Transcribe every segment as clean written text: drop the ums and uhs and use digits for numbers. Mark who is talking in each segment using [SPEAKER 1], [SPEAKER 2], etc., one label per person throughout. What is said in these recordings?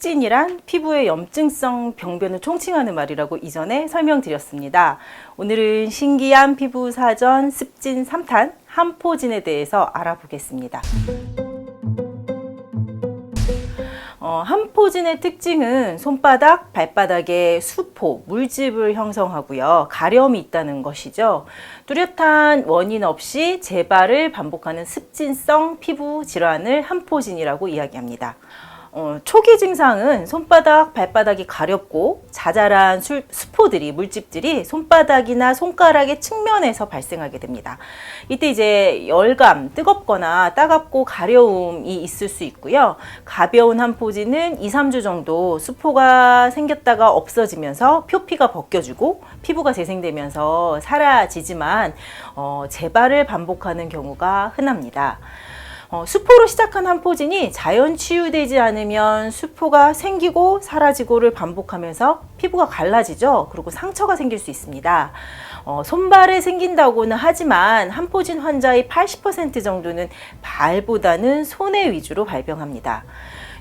[SPEAKER 1] 습진이란 피부의 염증성 병변을 총칭하는 말이라고 이전에 설명드렸습니다. 오늘은 신기한 피부 사전 습진 3탄 한포진에 대해서 알아보겠습니다. 한포진의 특징은 손바닥, 발바닥에 수포, 물집을 형성하고요. 가려움이 있다는 것이죠. 뚜렷한 원인 없이 재발을 반복하는 습진성 피부 질환을 한포진이라고 이야기합니다. 초기 증상은 손바닥, 발바닥이 가렵고 자잘한 수포들이, 물집들이 손바닥이나 손가락의 측면에서 발생하게 됩니다. 이때 이제 열감, 뜨겁거나 따갑고 가려움이 있을 수 있고요. 가벼운 한포진은 2-3주 정도 수포가 생겼다가 없어지면서 표피가 벗겨지고 피부가 재생되면서 사라지지만 재발을 반복하는 경우가 흔합니다. 수포로 시작한 한포진이 자연 치유되지 않으면 수포가 생기고 사라지고를 반복하면서 피부가 갈라지죠. 그리고 상처가 생길 수 있습니다. 손발에 생긴다고는 하지만 한포진 환자의 80% 정도는 발보다는 손에 위주로 발병합니다.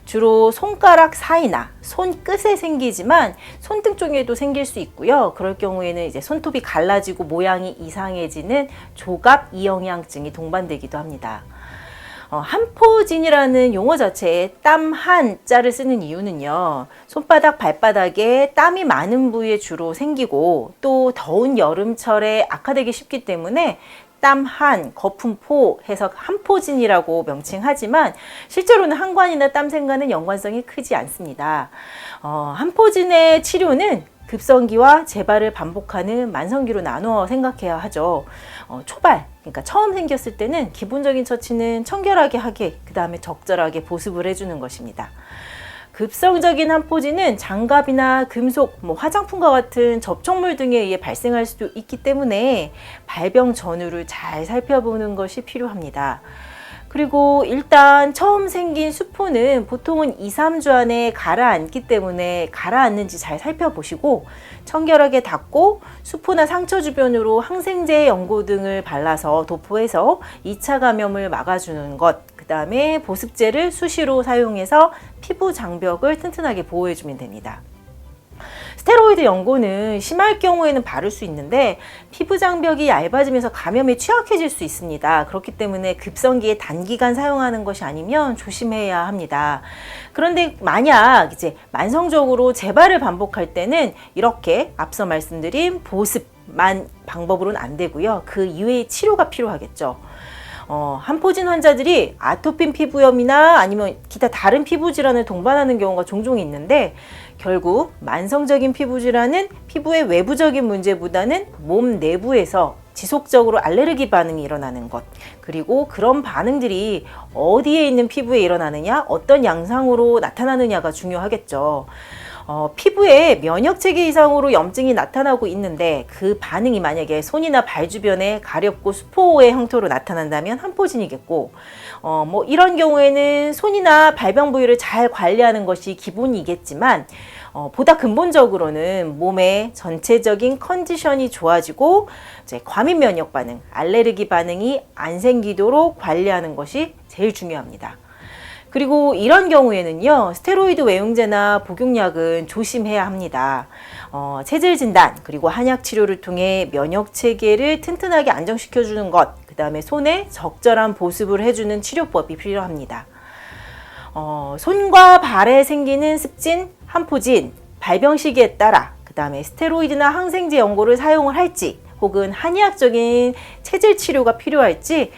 [SPEAKER 1] 주로 손가락 사이나 손끝에 생기지만 손등 쪽에도 생길 수 있고요. 그럴 경우에는 이제 손톱이 갈라지고 모양이 이상해지는 조갑 이영양증이 동반되기도 합니다. 한포진이라는 용어 자체에 땀 한자를 쓰는 이유는요. 손바닥, 발바닥에 땀이 많은 부위에 주로 생기고 또 더운 여름철에 악화되기 쉽기 때문에 땀 한, 거품포 해서 한포진이라고 명칭하지만 실제로는 한관이나 땀샘과는 연관성이 크지 않습니다. 한포진의 치료는 급성기와 재발을 반복하는 만성기로 나누어 생각해야 하죠. 초발, 그러니까 처음 생겼을 때는 기본적인 처치는 청결하게 하게, 그 다음에 적절하게 보습을 해주는 것입니다. 급성적인 한포진은 장갑이나 금속, 화장품과 같은 접촉물 등에 의해 발생할 수도 있기 때문에 발병 전후를 잘 살펴보는 것이 필요합니다. 그리고 일단 처음 생긴 수포는 보통은 2-3주 안에 가라앉기 때문에 가라앉는지 잘 살펴보시고 청결하게 닦고 수포나 상처 주변으로 항생제, 연고 등을 발라서 도포해서 2차 감염을 막아주는 것, 그 다음에 보습제를 수시로 사용해서 피부 장벽을 튼튼하게 보호해주면 됩니다. 스테로이드 연고는 심할 경우에는 바를 수 있는데 피부 장벽이 얇아지면서 감염에 취약해질 수 있습니다. 그렇기 때문에 급성기에 단기간 사용하는 것이 아니면 조심해야 합니다. 그런데 만약 이제 만성적으로 재발을 반복할 때는 이렇게 앞서 말씀드린 보습만 방법으로는 안 되고요. 그 이외의 치료가 필요하겠죠. 한포진 환자들이 아토피 피부염이나 아니면 기타 다른 피부 질환을 동반하는 경우가 종종 있는데 결국 만성적인 피부 질환은 피부의 외부적인 문제보다는 몸 내부에서 지속적으로 알레르기 반응이 일어나는 것, 그리고 그런 반응들이 어디에 있는 피부에 일어나느냐, 어떤 양상으로 나타나느냐가 중요하겠죠. 피부에 면역체계 이상으로 염증이 나타나고 있는데 그 반응이 만약에 손이나 발 주변에 가렵고 수포의 형태로 나타난다면 한포진이겠고, 이런 경우에는 손이나 발병 부위를 잘 관리하는 것이 기본이겠지만 보다 근본적으로는 몸의 전체적인 컨디션이 좋아지고 이제 과민 면역 반응, 알레르기 반응이 안 생기도록 관리하는 것이 제일 중요합니다. 그리고 이런 경우에는요, 스테로이드 외용제나 복용약은 조심해야 합니다. 체질 진단, 그리고 한약 치료를 통해 면역 체계를 튼튼하게 안정시켜주는 것, 그 다음에 손에 적절한 보습을 해주는 치료법이 필요합니다. 손과 발에 생기는 습진, 한포진, 발병 시기에 따라 그 다음에 스테로이드나 항생제 연고를 사용을 할지 혹은 한의학적인 체질 치료가 필요할지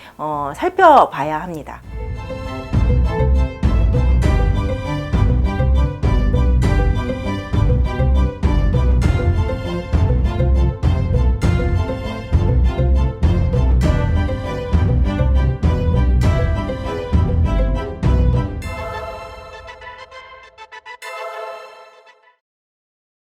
[SPEAKER 1] 살펴봐야 합니다.